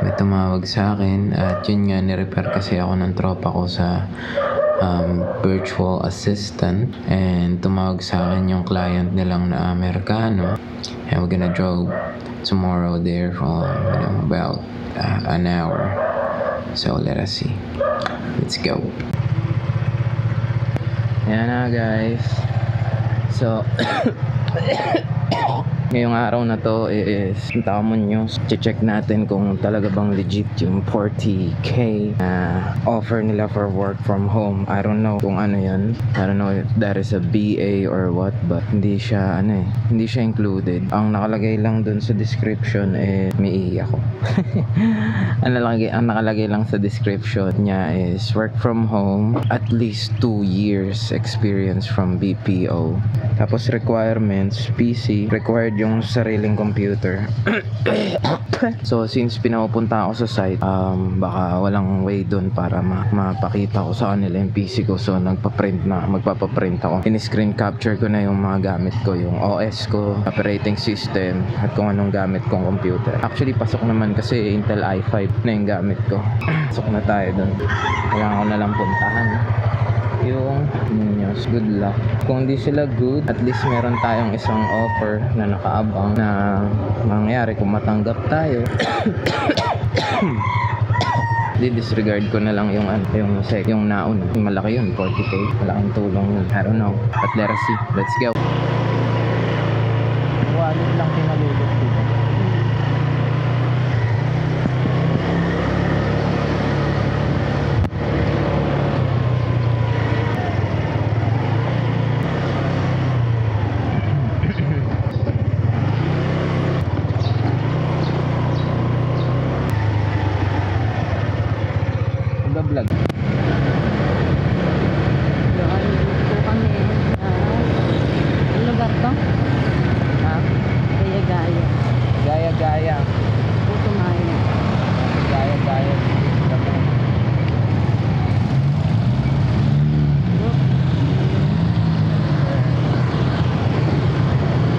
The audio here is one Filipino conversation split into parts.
may tumawag sa akin at yun nga, nirepair kasi ako ng tropa ko sa virtual assistant, and tumawag sa akin yung client nilang na Amerikano, and we're gonna drive tomorrow there for about an hour. So let us see. Let's go. Yan na guys. So ngayong araw na to is Punta Muñoz. Check natin kung talaga bang legit yung 40k offer nila for work from home. I don't know kung ano yan. I don't know if that is a BA or what, but hindi siya hindi siya included. Ang nakalagay lang dun sa description may ako. Ang nakalagay lang sa description niya is work from home, at least 2 years experience from BPO. Tapos requirements, PC, required yung sariling computer. So since pinapunta ako sa site, baka walang way doon para mapakita ko sa kanila yung PC ko, so magpapaprint ako. In-screen capture ko na yung mga gamit ko, yung OS ko, operating system, at kung anong gamit kong computer. Actually pasok naman kasi Intel i5 na yung gamit ko. Pasok na tayo doon. Kailangan ko na lang puntahan yung Muñoz. Good luck. Kung hindi sila good, at least meron tayong isang offer na nakaabang na mangyari kung matanggap tayo. Disregard ko na lang yung naun. Malaki yun, 40k. Malaking tulong yun. I don't know. But let us see. Let's go. Wallet lang pinalulot dito. Vlog. Dito kami ang lugar to? Ha? Gaya-gaya. Gaya-gaya. Puto Maya. Gaya-gaya.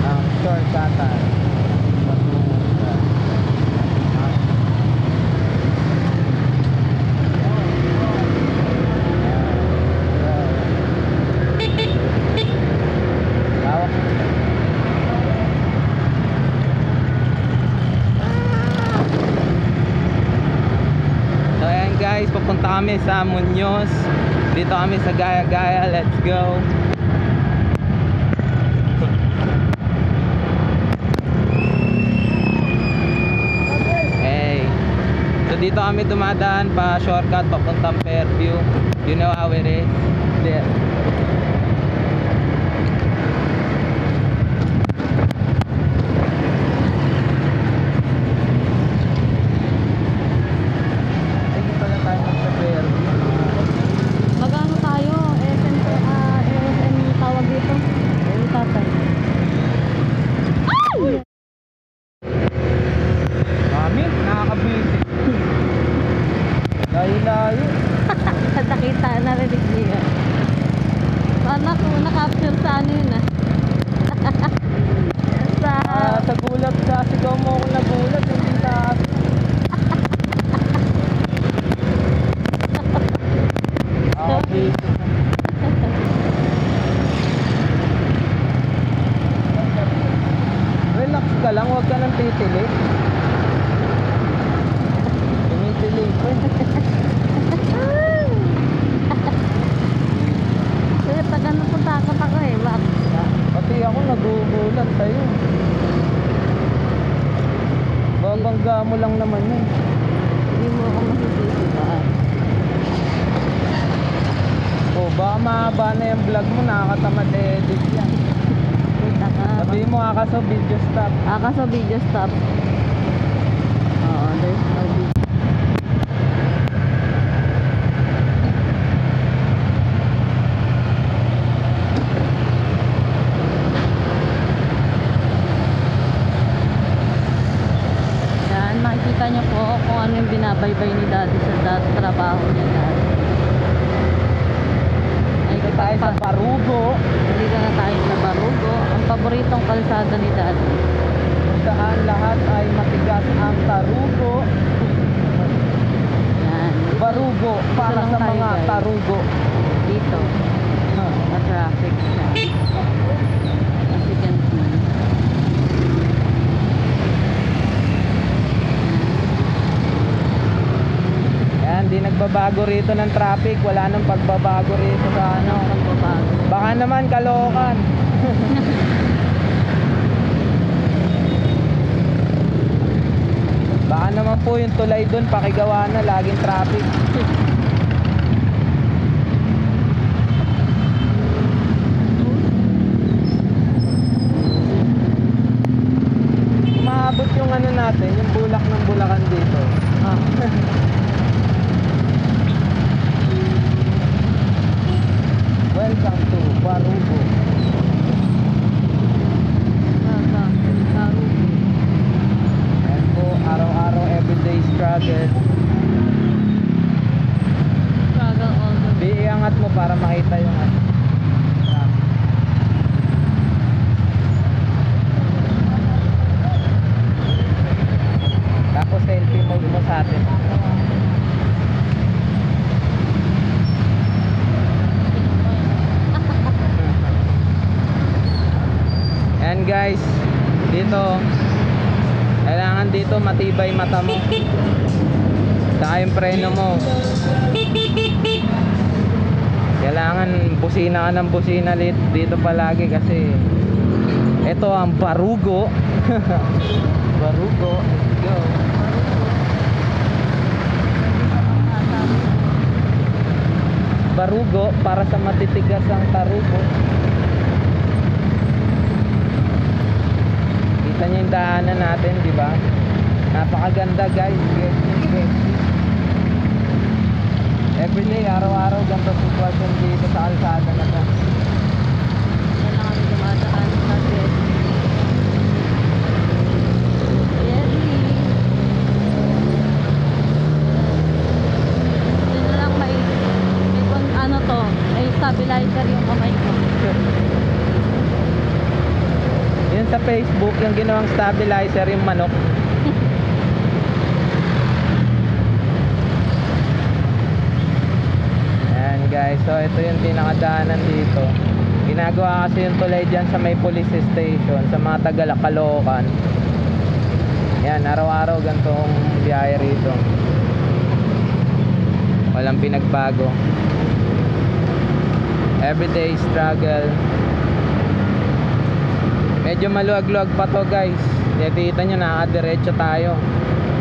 Ang shortcutan. Papunta kami sa Muñoz. Dito kami sa Gaya-Gaya. Let's go. Hey. So dito kami dumadaan pa shortcut papuntang Fairview. You know how it is? There. Magano tayo? SM tawag dito? Tatay. Mami, nakakabisi. Layo-layo. Nakita, narinig niya. Sana kung na-capture sa ano yun Sa gulat, sa sigaw mo ako nagulat. Hindi sa okay. Relax ka lang, huwag ka nang titilig. Tumitilig ko. Kaya pag ano punta ka pa ko bakit ka? Pati ako nagugulat sa'yo. Babangga mo lang naman yun. Hindi mo ako masisisi ba? Baka mahaba na yung vlog mo, nakakatamad edit yan. Punta ka. Sabihin mo, akaso video stop. Kaso video stop. Oo, there's no video. Yan, makikita niyo po kung ano yung binabaybay ni Daddy sa trabaho niya dati. Dito tayo sa Barugo. Dito na tayo sa Barugo. Ang paboritong kalsada ni Daddy. Kung saan lahat ay matigas ang tarugo. Barugo para lang sa tayo, mga guys. tarugo. Dito. Na traffic siya. As you can see. Yan, di nagbabago rito ng traffic. Wala nang pagbabago rito sa ano. Pagbabago. Baka naman Caloocan. Baka naman po yung tulay doon, pakigawa na, laging traffic. Umaabot yung ano natin, yung bulak ng Bulacan dito. Ah. Welcome to Barugo. Ayan po, araw-araw, everyday struggle. Struggle all the way. Iangat mo para makita yung ano. Traffic. Tapos selfie mode mo sa atin. Ayan guys, dito kailangan dito matibay mata mo. Saka yung preno mo. Kailangan busina ka ng busina dito palagi kasi ito ang Barugo. Barugo, let's go. Barugo para sa matitigas ang tarugo. Kita niyo yung daanan natin, di ba? Napakaganda guys. Everyday, araw-araw ganito sitwasyon dito sa kalsada na to. Yan lang kami dumadaan sa yun na lang may kung ano to, may stabilizer yung kamay ko. Yun sa Facebook, yung ginawang stabilizer, yung manok. Ayan guys, so ito yung pinakadaanan dito. Ginagawa kasi yung tulay dyan sa may police station, sa mga taga Caloocan. Yan, araw-araw ganitong biyahe rito. Walang pinagbago. Everyday struggle. Medyo maluwag-luwag pa to guys. Nakikita nyo, nakadiretso tayo.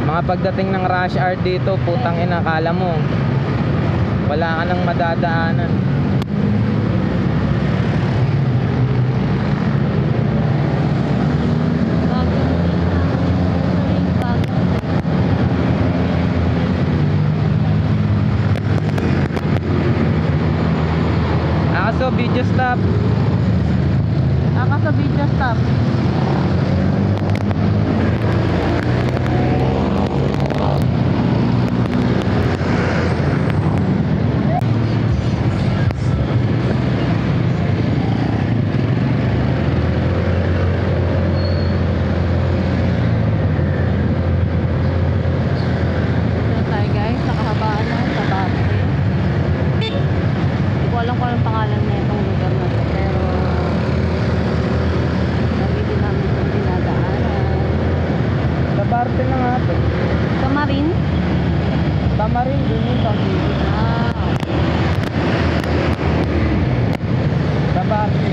Mga pagdating ng rush hour dito, putang ina, akala mo wala ka nang madadaanan. So video stop. Sa video stop. Dito tayo guys, nakahabaan na sa base. Hindi ko alam kung anong pangalan na itong lugar na to, pero lagi din namin itong dinadaanan. Sa parte na nga to. Kamarin? Tamarin dun yung pag-ibig. Ah, Sa parte.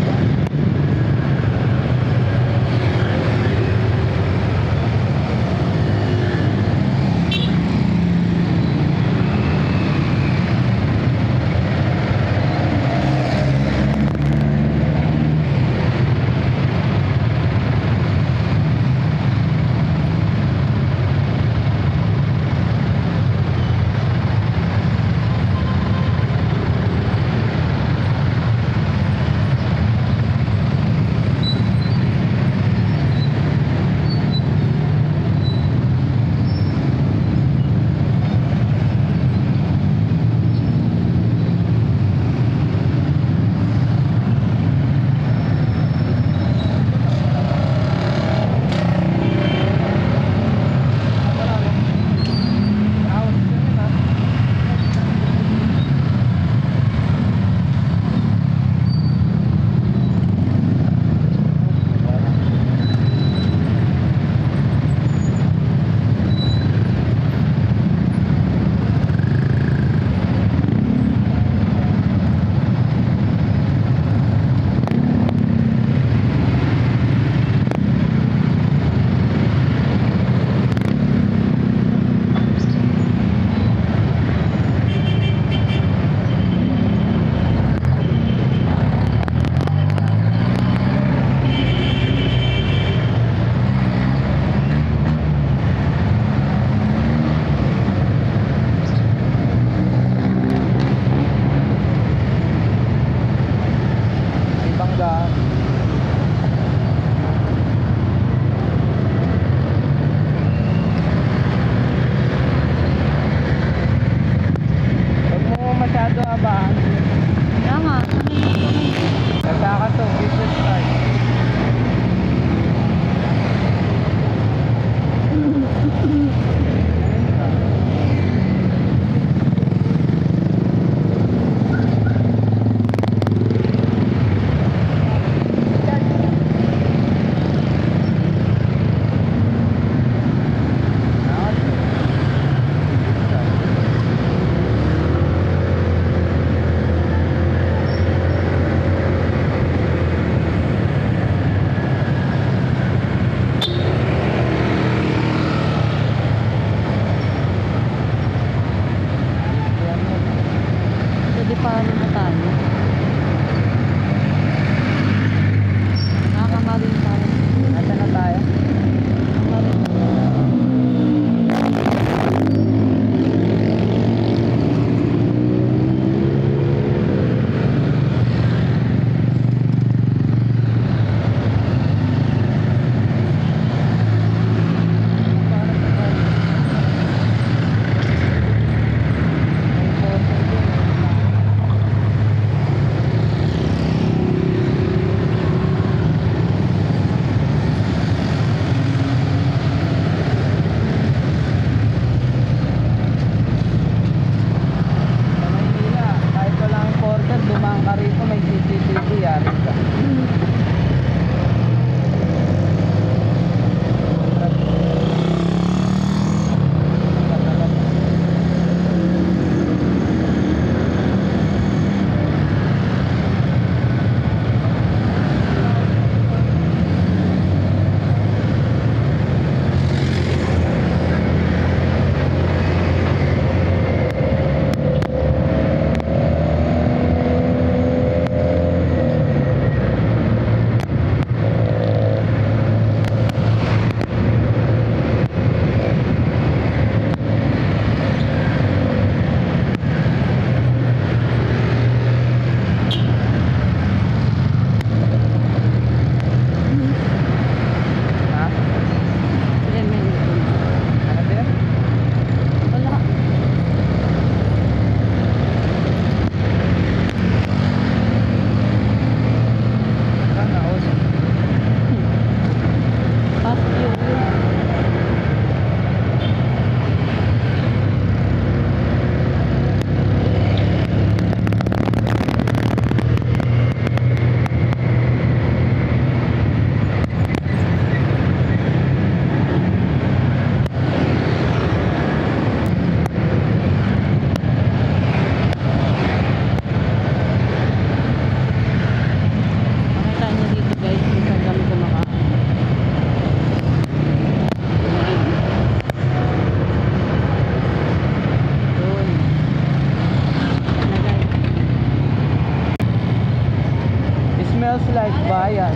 bayan.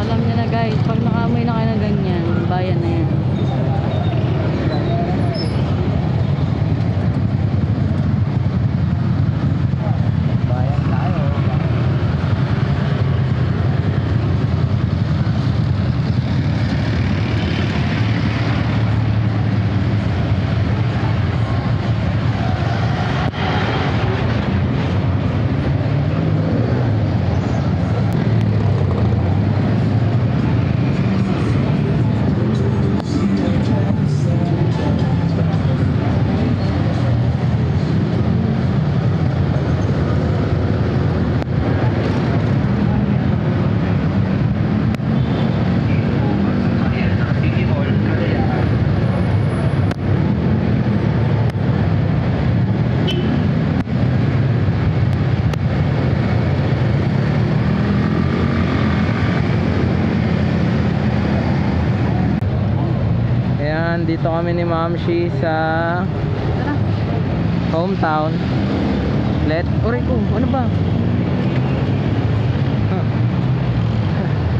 Alam niyo na guys, pag nakaamoy na kayo ng ganyan, bayan na yan. Bayan tayo. Dito kami ni Ma'am Shi sa hometown. Oray ko, ano ba?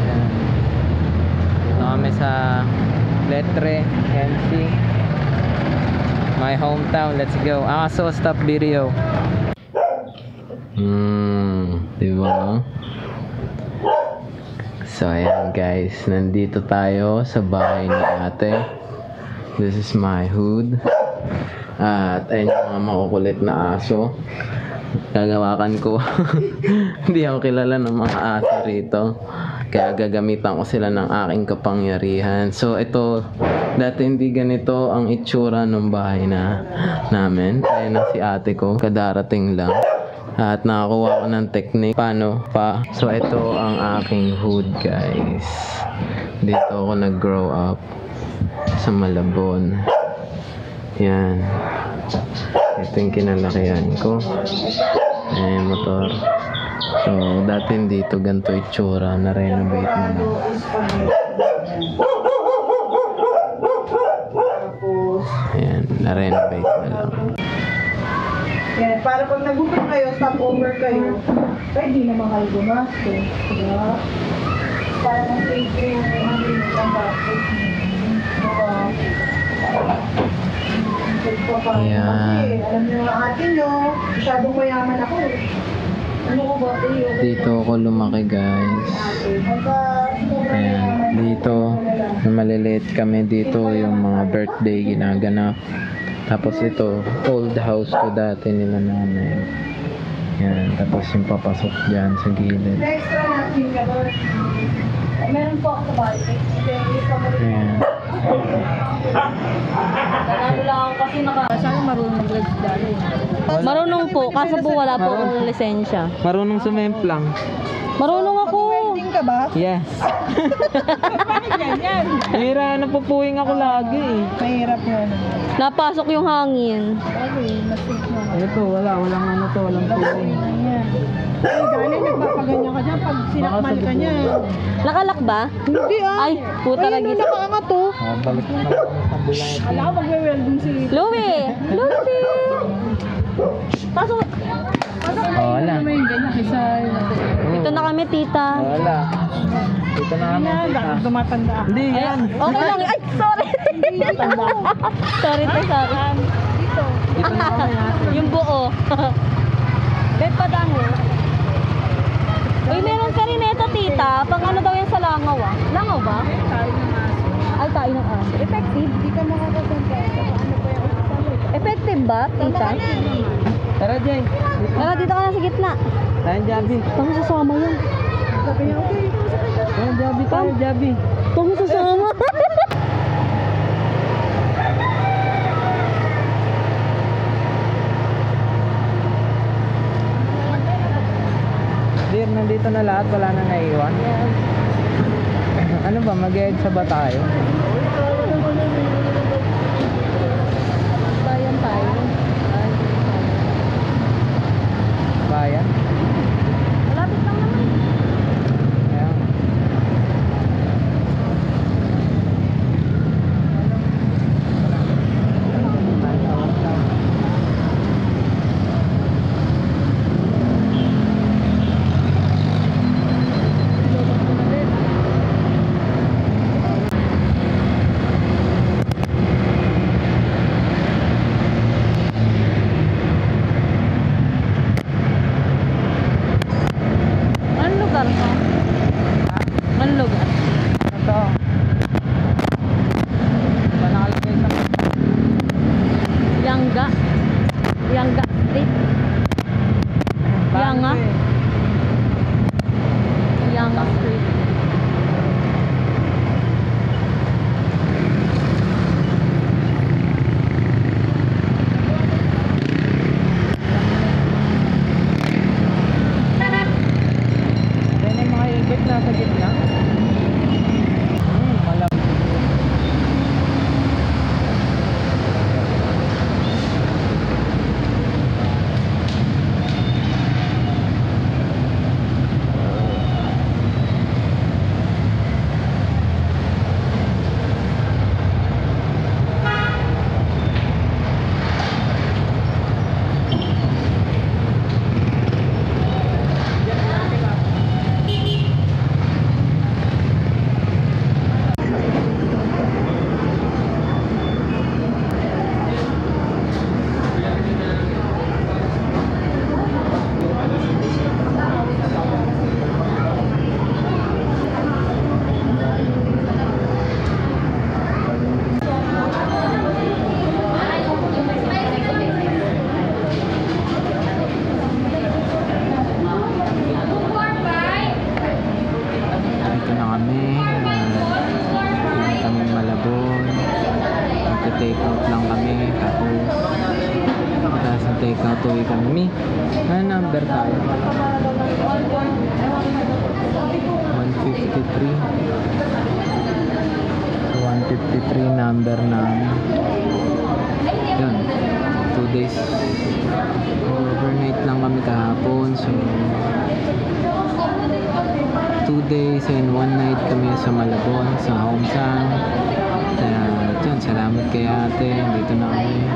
Ayan. Dito kami sa Letre, NC. My hometown, let's go. So stop video. Diba? So ayan guys, nandito tayo sa bahay ni ate. This is my hood. At ayun yung mga makukulit na aso. Gagawakan ko. Hindi ako kilala ng mga aso rito. Kaya gagamitan ko sila ng aking kapangyarihan. So ito, dati hindi ganito ang itsura ng bahay namin. Ayun na si ate ko. Kadarating lang. At nakakuha ko ng technique. Paano pa? So ito ang aking hood guys. Dito ako nag-grow up. Sa Malabon. Yan. Ito yung kinalakihan ko. Ayan, motor. So, dati dito ganito itsura. Na-renovate na lang. Ayan, na-renovate na lang. Yan, para pag nagutom kayo, stop over kayo, pwede naman kayo gumasto. Diba? Para ng save yung ang gastos. Ayan. Alam niyo ang ate nyo, masyadong mayaman ako eh. Ano ko ba tayo? Dito ako lumaki guys. Ayan. Dito, nung maliliit kami dito, yung mga birthday ginaganap. Tapos ito, old house ko dati nila nanay. Yan, tapos yung papasok dyan sa gilid. Extra natin ka ba? Meron po ako sa bahay. Ayan. Ano lang ako kasi Sana marunong mag-vlogs dali. marunong po, kaso po wala po akong lisensya. Marunong sumemplang. Marunong ako. Welding ka ba? Yes. Ganyan. Hira, napupuwing ako lagi eh. Mahirap nga naman. Napasok yung hangin. Okay, masig mo. Ito, walang ano to, walang puwing. Ayan. Ay, dali, nagpapaganyan ka dyan pag sinakmal ka niya. Nakalak ba? Hindi ah. Ay, puta Ay, lagi. ano nakaangat to? Balik na sa bulay. Alam ko magwe-welding si... Louie! Louie! Pasok. Oh, wala. Ano yung ganyan kaysa... Dito na kami, tita. Wala. Dito na kami. Dahil tumatanda ako. Hindi Ay, yan. okay lang. Ay, sorry. sorry, te, sorry. Dito. Dito na kami ate. Yung buo. Beb, padango. Uy, meron ka rin ito, tita. Pang ano daw yan sa langaw, ah. Langaw ba? Tayo ng aso. Ay, tayo ng aso. Effective? Hindi ka makakasanta. Ano pa yung Effective ba, tita? Tara, Jay. Tara, dito ka na sa gitna. Tayo, Jabi. Pang sasama yun. Sabi niya, okay. Tayo, Jabi. Tayo, Jabi. Pang sasama. Dear, nandito na lahat. Wala na naiwan. Ano ba? Mag-EDSA ba tayo? Bayan tayo. Bayan? Malapit lang naman. Ayan. Nag-take-out lang kami. Tapos nag-take-out uwi kami. Mi, ano number tayo? 153. 153 number na. Yun. 2 days. Overnight lang kami kahapon. So, 2 days and 1 night kami sa Malabon, sa Homesang. Kaya, dyan, salamat kay ate. Dito na kami.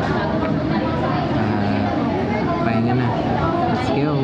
Pahinga na. Let's go!